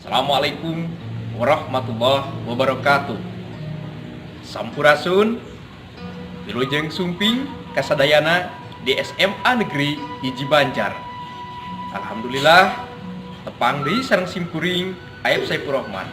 Assalamualaikum warahmatullahi wabarakatuh. Sampurasun Wilujeng Sumping kasadayana di SMA Negeri Hiji Banjar. Alhamdulillah tepang deui sareng simkuring Aep Saifur Rahman.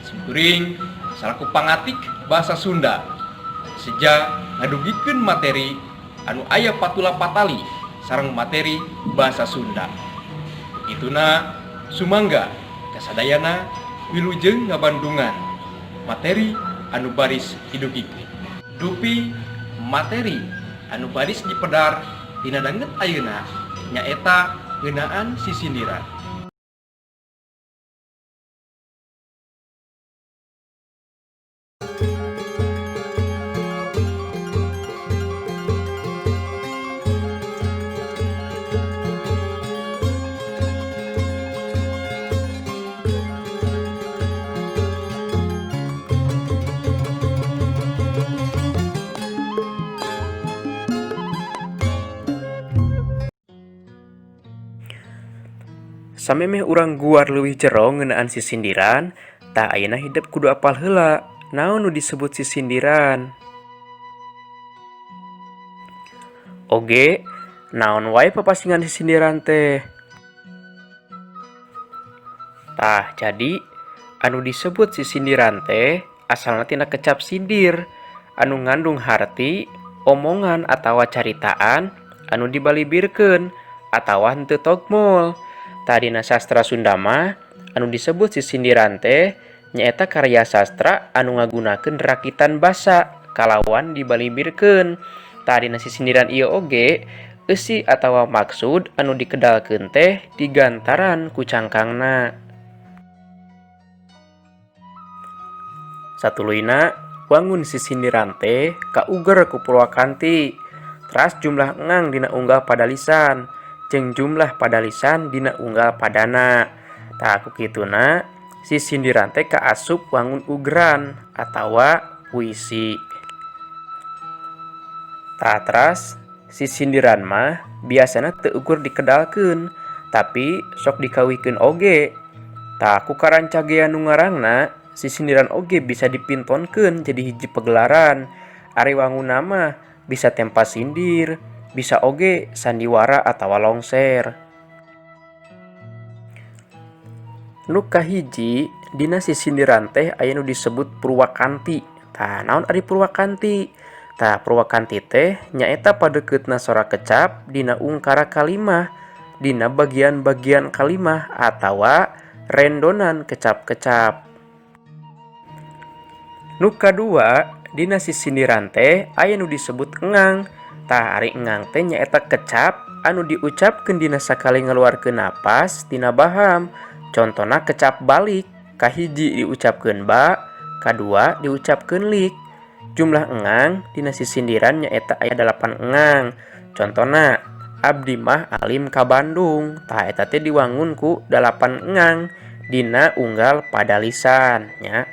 Simkuring salaku pangatik bahasa Sunda sejak ngadugikeun materi anu aya patula patali sareng materi bahasa Sunda. Ituna sumangga kasadayana wilujeng ngabandungan materi anu baris hidupikeun. Dupi materi anu baris dipedar dina danget ayeuna nyaeta ngeunaan sisindiran. Samemeh urang guar leuwih jero ngeunaan sisindiran, tah ayeuna hidup kudu apal heula naon nu disebut sisindiran. Oge, naon wae papasingan sisindiran teh? Tah, jadi anu disebut sisindiran teh asalna tina kecap sindir anu ngandung harti, omongan atawa caritaan anu dibalibirkeun atawa henteu togmol. Tadina sastra Sunda mah anu disebut sisindiran teh nyaeta karya sastra anu ngagunakeun rakitan basa kalawan dibalibirkeun. Tadina sisindiran ieu oge eusi atawa maksud anu dikedalkeun teh digantaran ku cangkangna. Satuluyna wangun sisindiran teh kauger ku Purwakanti. Teras jumlah engang dina unggal pada lisan jeung jumlah pada lisan dina unggal padana. Tah ku kituna sisindiran teh kaasup wangun ugran atawa puisi. Tah teras sisindiran mah biasana teu ukur dikedalkeun tapi sok dikawihkeun oge. Tah ku karancagean nu ngarangna sisindiran oge bisa dipintonkeun jadi hiji pagelaran. Ari wanguna mah bisa tempa sindir, bisa oge sandiwara atawa longser. Nu kahiji dina sisindiran teh aya nu disebut Purwakanti. Tah naon ari Purwakanti? Tah Purwakanti teh nyaeta padekeutna sora kecap dina ungkara kalimah, dina bagian-bagian kalimah atawa rendonan kecap-kecap. Nu kadua dina sisindiran teh aya nu disebut engang. Tah ari engang teh nyaeta kecap anu diucapkeun dina sakali ngaluarkeun napas tina baham. Contona kecap balik, kahiji diucapkeun ba, kadua diucapkeun lik. Jumlah engang dina sisindiran nyaeta aya 8 engang. Contona abdi mah alim ka Bandung. Tah eta teh diwangun ku 8 engang dina unggal pada lisan nya.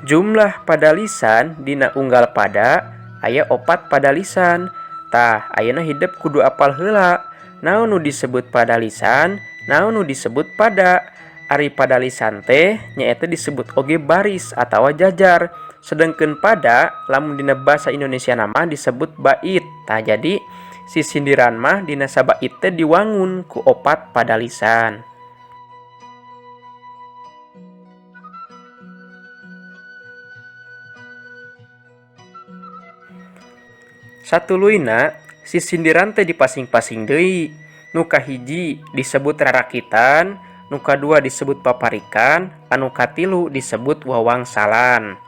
Jumlah pada lisan dina unggal pada aya 4 pada lisan. Tah ayeuna hidup kudu apal heula naon nu disebut pada lisan, naon nu disebut pada. Ari pada lisan teh nyaeta disebut oge baris atawa jajar. Sedengkeun pada lamun dina basa Indonesia nama disebut bait. Tah jadi sisindiran mah dina sabait teh diwangun ku 4 pada lisan. Satuluyna sisindiran teh dipasing-pasing deui. Nu kahiji disebut rarakitan, nu kadua disebut paparikan, anu katilu disebut wawangsalan.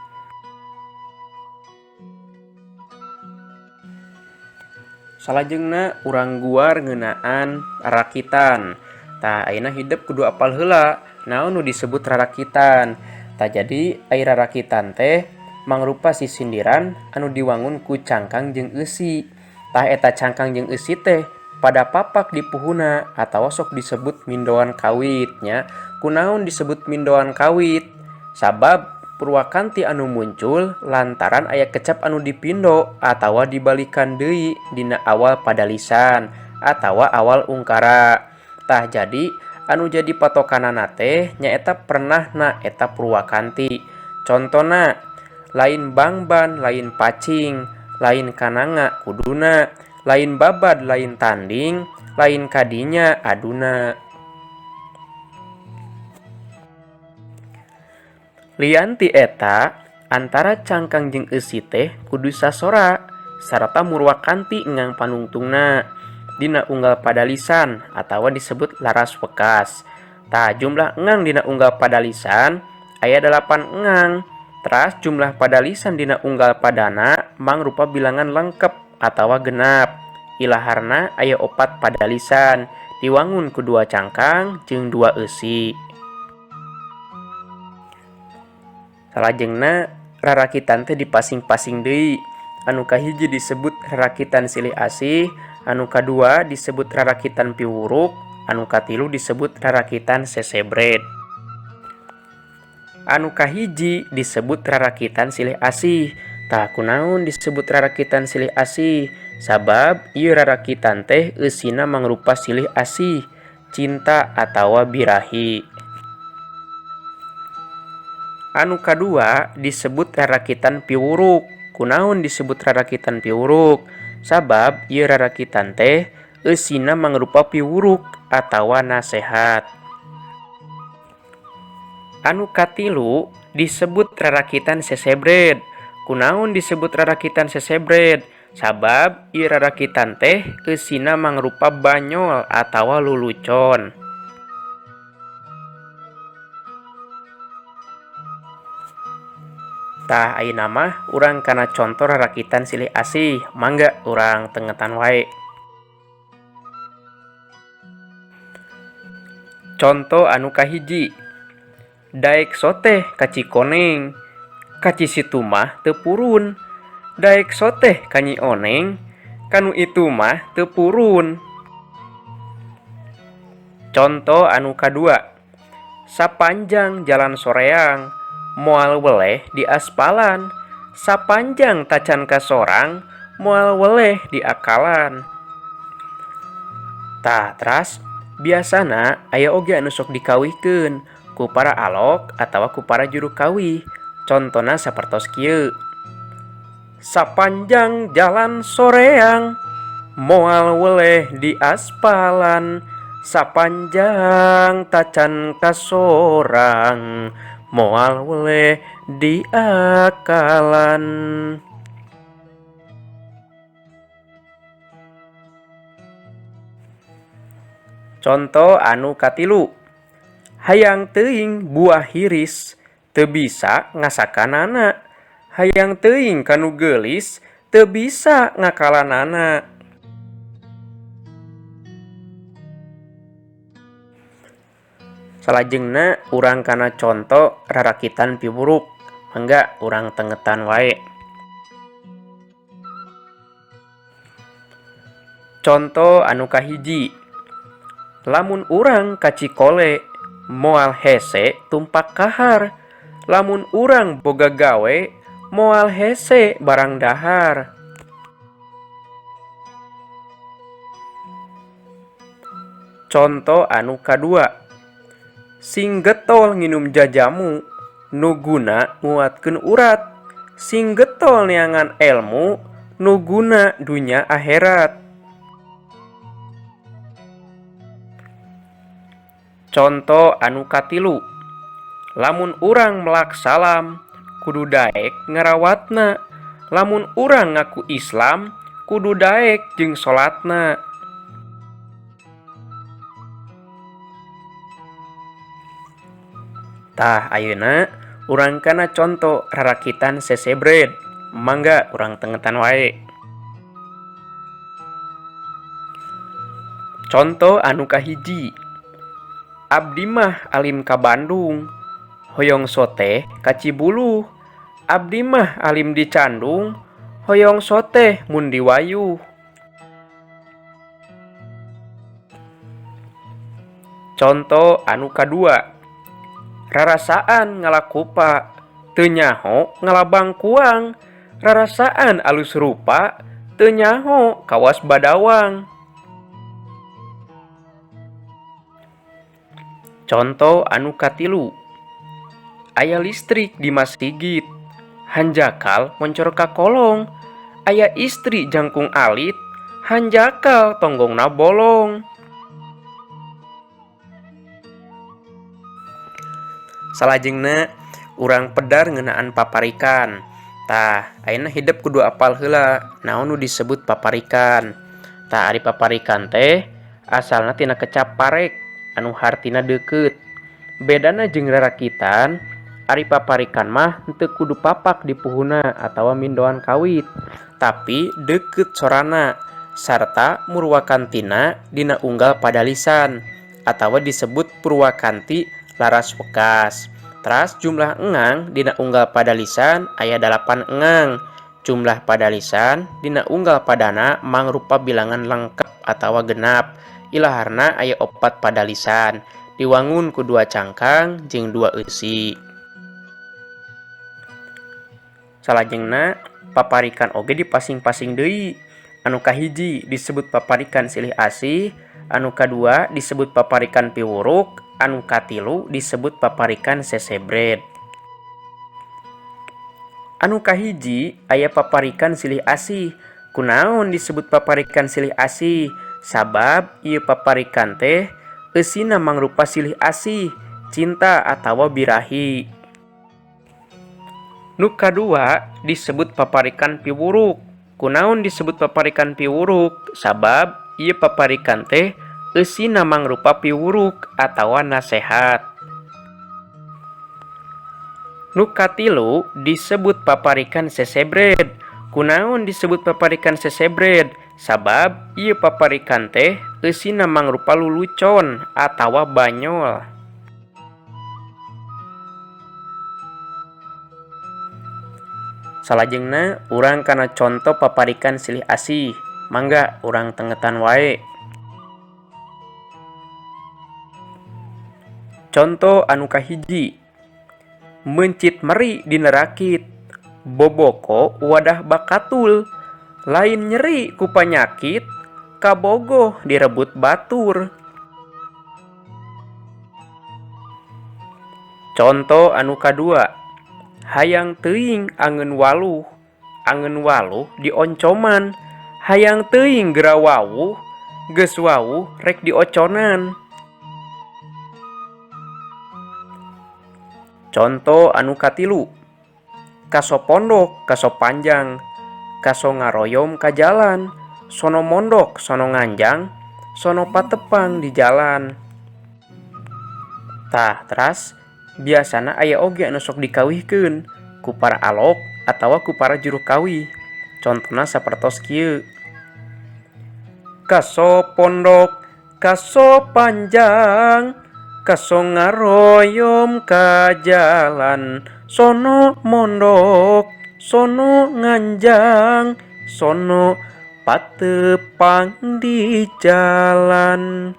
Salajengna urang guar ngeunaan rarakitan. Tah ayeuna hidup kudu apal heula naon nu disebut rarakitan. Tah jadi ai rarakitan teh mangrupa sisindiran anu diwangun ku cangkang jeung eusi. Tah eta cangkang jeung eusi teh pada papak di puhuna atawa sok disebut mindoan kawit nya. Kunaon disebut mindoan kawit? Sabab Purwakanti anu muncul lantaran aya kecap anu dipindo atawa dibalikan deui dina awal pada lisan atawa awal ungkara. Tah jadi anu jadi patokanana teh nyaeta pernahna eta Purwakanti. Contona lain bangban lain pacing, lain kananga kuduna, lain babad lain tanding, lain kadinya aduna. Lianti eta antara cangkang jeung eusi teh kudu sasora sarta Murwakanti ngang panungtungna dina unggal padalisan atawa disebut laras wekas. Tah jumlah engang dina unggal padalisan aya 8 engang. Teras jumlah padalisan dina unggal padana mangrupa bilangan lengkep atawa genap. Ilaharna aya 4 padalisan diwangun ku 2 cangkang jeung 2 eusi. Salajengna rarakitan teh dipasing-pasing deui. Anu kahiji disebut rarakitan silih asih, anu kadua disebut rarakitan piwuruk, anu katilu disebut rarakitan sesebred. Anu kahiji disebut rarakitan silih asih. Tah kunaon disebut rarakitan silih asih? Sabab ieu rarakitan teh eusina mangrupa silih asih, cinta atawa birahi. Anu kadua disebut rarakitan piwuruk. Kunaon disebut rarakitan piwuruk? Sabab ieu rarakitan teh eusina mangrupa piwuruk atawa nasehat. Anu katilu disebut rarakitan sesebred. Kunaon disebut rarakitan sesebred? Sabab ieu rarakitan teh eusina mangrupa banyol atawa lulucon. Tah ayeuna mah urang kana contoh rarakitan silih asih, mangga urang tengetan wae. Contoh anu kahiji. Daek soteh ka Cikoneng, ka Cisitu mah teu purun. Daek soteh ka Nyi Oneng, kanu itu mah teu purun. Contoh anu kadua. Sapanjang jalan soreang moal weleh di aspalan, sapanjang tacan kasorang moal weleh di akalan. Tah teras biasana aya oge anu sok dikawihkeun ku para alok atawa ku para juru kawih. Contona sapertos kieu. Sapanjang jalan soreang moal weleh di aspalan, sapanjang tacan kasorang moal weleh di akalan. Contoh anu katilu. Hayang teuing buah hiris teu bisa ngasakanana. Hayang teuing kanu geulis teu bisa ngakalanana. Salajengna urang kana contoh rarakitan piwuruk, mangga urang tengetan wae. Contoh anu kahiji. Lamun urang ka Cikole moal hese tumpak kahar. Lamun urang boga gawe moal hese barang dahar. Contoh anu kadua. Sing getol nginum jajamu, nu guna nguatkeun urat. Sing getol neangan elmu, nu guna dunya akhirat. Contoh anu katilu. Lamun urang melak salam, kudu daek ngarawatna. Lamun urang ngaku Islam, kudu daek jeung salatna. Tah ayeuna urang kana contoh rarakitan sesebred, mangga urang tengetan wae. Contoh anu kahiji. Abdi mah alim ka Bandung, hoyong soteh ka Cibuluh. Abdi mah alim di Candung, hoyong soteh mun di Wayuh. Contoh anu kadua. Rarasaan ngalakupa teu nyaho ngalabang kuang. Rarasaan alus rupa teu nyaho kawas badawang. Conto anu katilu, aya listrik di masjid, hanjakal moncor ka kolong, aya istri jangkung alit, hanjakal tonggongna bolong. Salajengna urang pedar ngeunaan paparikan. Tah, ayeuna hidup kudu apal heula naon nu disebut paparikan. Tah ari paparikan teh asalna tina kecap parek anu hartina deukeut. Bedana jeung rarakitan, ari paparikan mah henteu kudu papak di puhuna atawa mindoan kawit, tapi deukeut sorana sarta murwakantina dina unggal pada lisan atawa disebut purwakanti laras wekas. Teras jumlah engang dina unggal pada lisan aya 8 engang. Jumlah pada lisan dina unggal padana mangrupa bilangan lengkap atawa genap. Ilaharna aya 4 pada lisan, diwangun ku 2 cangkang jeung 2 eusi. Salajengna paparikan oge dipasing-pasing deui. Anu kahiji disebut paparikan silih asih, anu kadua disebut paparikan piwuruk, anu katilu disebut paparikan sesebred. Anu kahiji aya paparikan silih asih. Kunaon disebut paparikan silih asih? Sabab ieu paparikan teh eusina mangrupa silih asih, cinta atawa birahi. Nu kadua disebut paparikan piwuruk. Kunaon disebut paparikan piwuruk? Sabab ieu paparikan teh eusina mangrupa piwuruk atawa nasehat. Nu katilu disebut paparikan sesebred. Kunaon disebut paparikan sesebred? Sabab ieu paparikan teh eusina mangrupa lulucon atawa banyol. Salajengna urang kana conto paparikan silih asih. Mangga urang tengetan wae. Conto anu kahiji, mencit meri dina rakit, boboko wadah bakatul, lain nyeri ku panyakit, kabogoh direbut batur. Conto anu kadua, hayang teuing angeun waluh dioncoman, hayang teuing geura wawuh, geus wawuh rek dioconan. Conto anu katilu, kaso pondok kaso panjang, kaso ngaroyom ka jalan, sono mondok sono nganjang, sono patepang di jalan. Tah teras biasana aya oge anu sok dikawihkeun ku para alok atawa ku para juru kawih. Contona sapertos kieu. Kaso pondok kaso panjang, kaso ngaroyom ka jalan, sono mondok sono nganjang, sono patepang di jalan.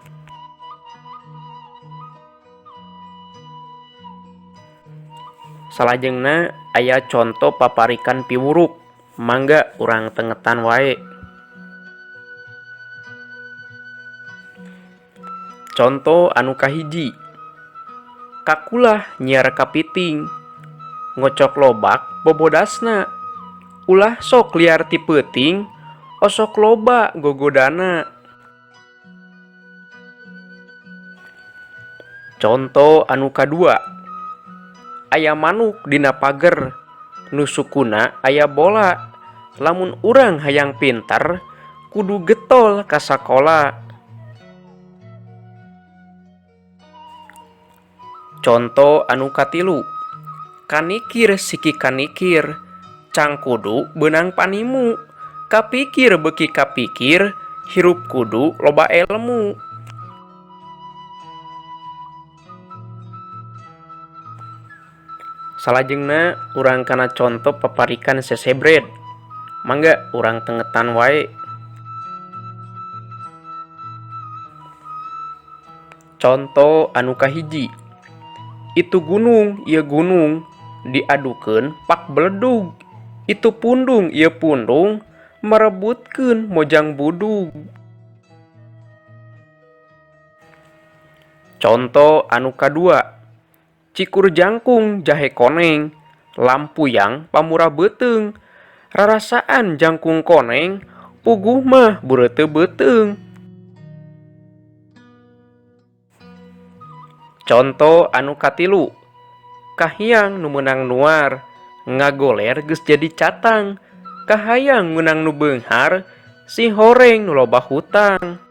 Salajengna aya conto paparikan piwuruk. Mangga urang tengetan wae. Conto anu kahiji, kakulah nyiar kapiting, ngocok lobak bobodasna, ulah sok liar ti peuting, osok loba gogodana. Conto anu kadua, aya manuk dina pager, nu sukuna aya bola, lamun urang hayang pinter kudu getol ka sakola. Conto anu katilu, kanikir siki kanikir, cangkudu beunang panimu, kapikir beuki kapikir, hirup kudu loba elmu. Salajengna urang kana conto paparikan sesebred. Mangga urang tengetan wae. Conto anu kahiji, itu gunung ieu gunung diadukeun pak beledug, itu pundung ieu pundung merebutkeun mojang budug. Conto anu kadua, cikur jangkung jahe koneng, lampuyang pamura beteung, rarasaan jangkung koneng, puguh mah bureuteu beteung. Conto anu katilu, kahiyang nu meunang nuar, ngagoler geus jadi catang, kahayang meunang nu beunghar, si horeng nu loba hutang.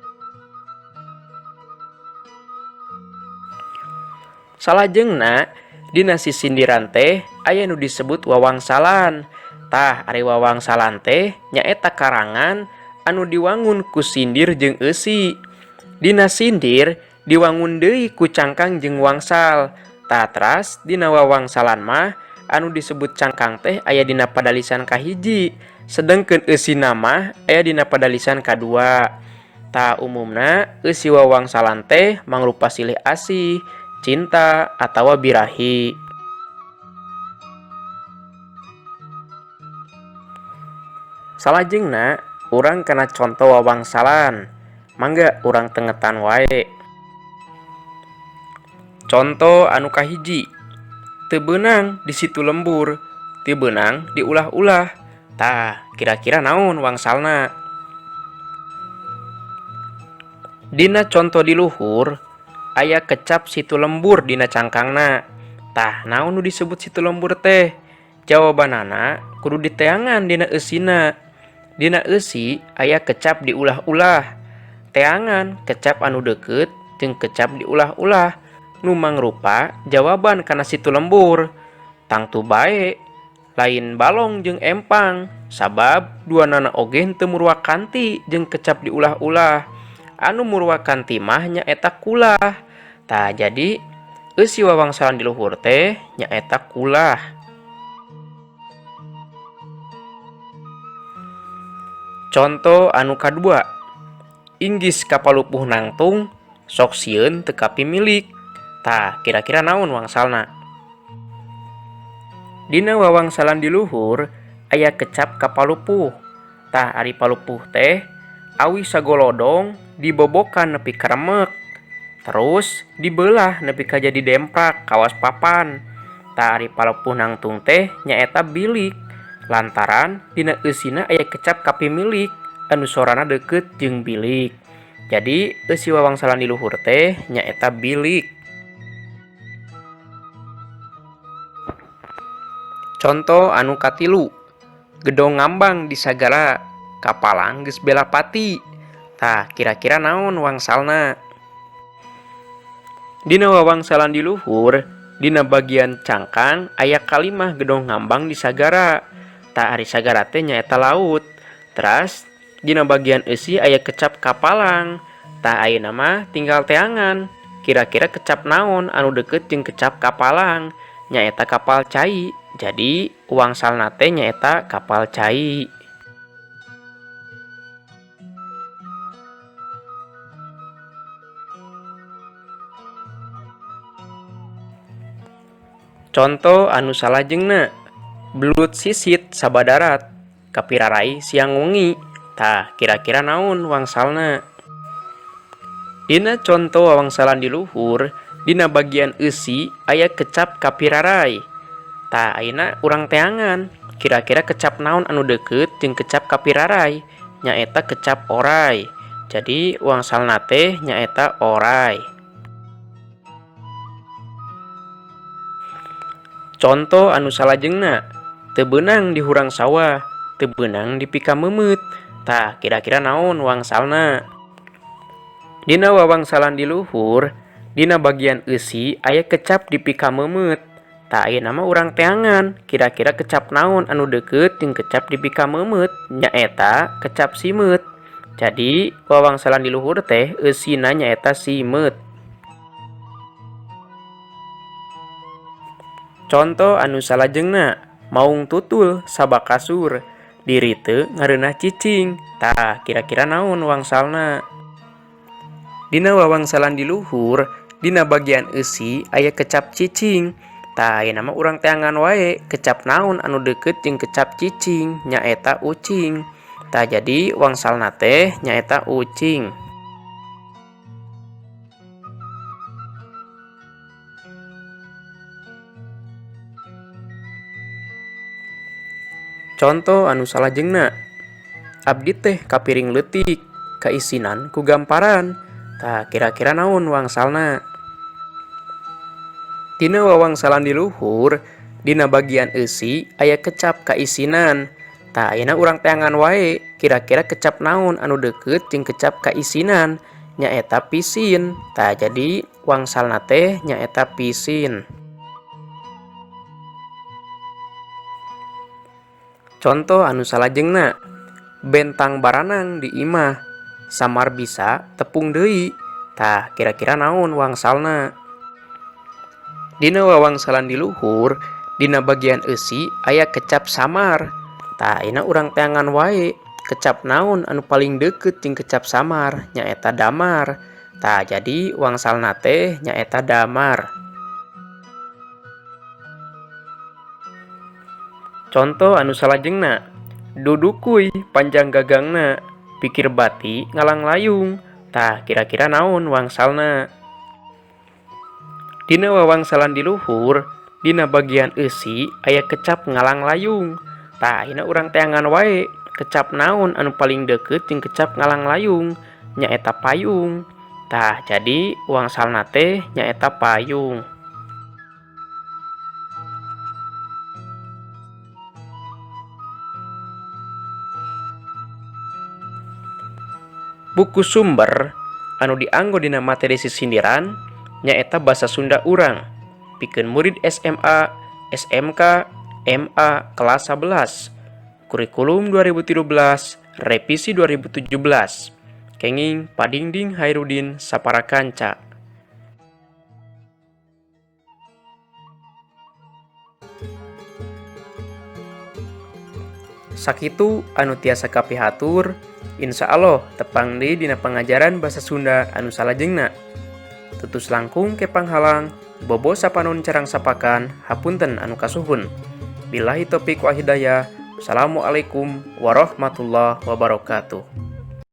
Salajengna dina sisindiran teh aya nu disebut wawangsalan. Tah ari wawangsalan teh nyaeta karangan anu diwangun ku sindir jeung eusi. Dina sindir diwangun deui ku cangkang jeung wangsal. Tah teras dina wawangsalan mah anu disebut cangkang teh aya dina padalisan kahiji, sedengkeun eusina mah aya dina padalisan kadua. Tah umumna eusi wawangsalan teh mangrupa silih asih, cinta, atawa birahi. Salajengna urang kana conto wawangsalan, mangga urang tengetan wae. Conto anu kahiji, teu beunang di situ lembur, teu beunang diulah-ulah. Tah kira-kira naon wangsalna? Dina conto di luhur aya kecap situ lembur dina cangkangna. Tah naon nu disebut situ lembur teh? Jawabanana kudu diteangan dina eusina. Dina eusi aya kecap diulah-ulah. Teangan kecap anu deukeut jeung kecap diulah-ulah. Nu mangrupa jawaban kana situ lembur. Tangtu bae lain balong jeung empang, sabab duanana oge henteu murwa kanti jeung kecap diulah-ulah. Anu murwa kanti mah nyaeta kulah. Tah jadi eusi wawangsalan di luhur teh nyaeta kulah. Conto anu kadua, inggis kapalupuh nangtung, sok sieun teu kapimilik. Tah kira-kira naon wangsalna? Dina wawangsalan di luhur aya kecap kapalupuh. Tah ari palupuh teh awi sagolodong dibobokan nepi ka remek, terus dibelah nepi ka jadi demprak kawas papan. Tah ari palupuh nangtung teh nyaeta bilik, lantaran dina eusina aya kecap kapimilik anu sorana deukeut jeung bilik. Jadi eusi wawangsalan di luhur teh nyaeta bilik. Conto anu katilu, gedong ngambang di sagara, kapalang geus bela pati. Tah kira-kira naon wangsalna? Dina wawangsalan di luhur, dina bagian cangkang aya kalimah gedong ngambang di sagara. Tah ari sagara teh nyaeta laut. Teras dina bagian eusi aya kecap kapalang. Tah ayeuna mah tinggal teangan. Kira-kira kecap naon anu deukeut jeung kecap kapalang? Nyaeta kapal cai. Jadi wangsalna teh nyaeta kapal cai. Conto anu salajengna, belut sisit sabadarat, kapirarai siang wengi. Tah kira-kira naon wangsalna? Dina conto wawangsalan di luhur, dina bagian eusi aya kecap kapirarai. Tah ayeuna urang teangan, kira-kira kecap naon anu deukeut jeung kecap kapirarai? Nyaeta kecap oray. Jadi wangsalna teh nyaeta oray. Conto anu salajengna, teu beunang di hurang sawah, teu beunang di pika meumeut. Tah kira-kira naon wangsalna? Dina wawangsalan di luhur, dina bagian eusi aya kecap di pika meumeut. Tah ayeuna mah urang teangan, kira-kira kecap naon anu deukeut jeung kecap di pika meumeut? Nyaeta kecap simeut. Jadi wawangsalan di luhur teh eusina nyaeta simeut. Conto anu salajengna, maung tutul sabakasur, diri teu ngareunah cicing. Tah kira-kira naon wangsalna? Dina wawangsalan di luhur, dina bagian eusi aya kecap cicing. Tah ayeuna mah urang teangan wae, kecap naon anu deukeut jeung kecap cicing? Nyaeta ucing. Tah jadi wangsalna teh nyaeta ucing. Contoh anu salajengna. Abdi teh kapiring leutik, kaisinan ku gamparan. Tah kira-kira naon wangsalna? Dina wawangsalan di luhur, dina bagian eusi aya kecap kaisinan. Tah ayeuna urang teangan wae, kira-kira kecap naon anu deukeut jeung kecap kaisinan? Nyaeta pisin. Tah jadi wangsalna teh nyaeta pisin. Contoh anu salajengna. Bentang baranang di imah, samar bisa tepung deui. Tah kira-kira naon wangsalna? Dina wawangsalan di luhur, dina bagian eusi aya kecap samar. Tah ayeuna urang teangan wae, kecap naon anu paling deukeut jeung kecap samar? Nyaeta damar. Tah jadi wangsalna teh nyaeta damar. Contoh anu salajengna. Dudukuy panjang gagangna, pikir bati ngalang layung. Tah kira-kira naon wangsalna? Dina wawangsalan di luhur, dina bagian eusi aya kecap ngalang layung. Tah ayeuna urang teangan wae, kecap naon anu paling deukeut jeung kecap ngalang layung? Nyaeta payung. Tah jadi wangsalna teh nyaeta payung. Buku sumber anu dianggo dina materi sisindiran nyaeta basa Sunda urang pikeun murid SMA, SMK, MA kelas 11. Kurikulum 2013, revisi 2017. Kenging Padingding Hairudin Saparakanca. Sakitu anu tiasa kapihatur. Insya Allah tepang deui dina pangajaran basa Sunda anu salajengna. Tutus langkung ke panghalang, bobo sapanon carang sapakan, hapunten anu kasuhun. Billahi taufiq wa hidayah. Wassalamualaikum warahmatullahi wabarakatuh.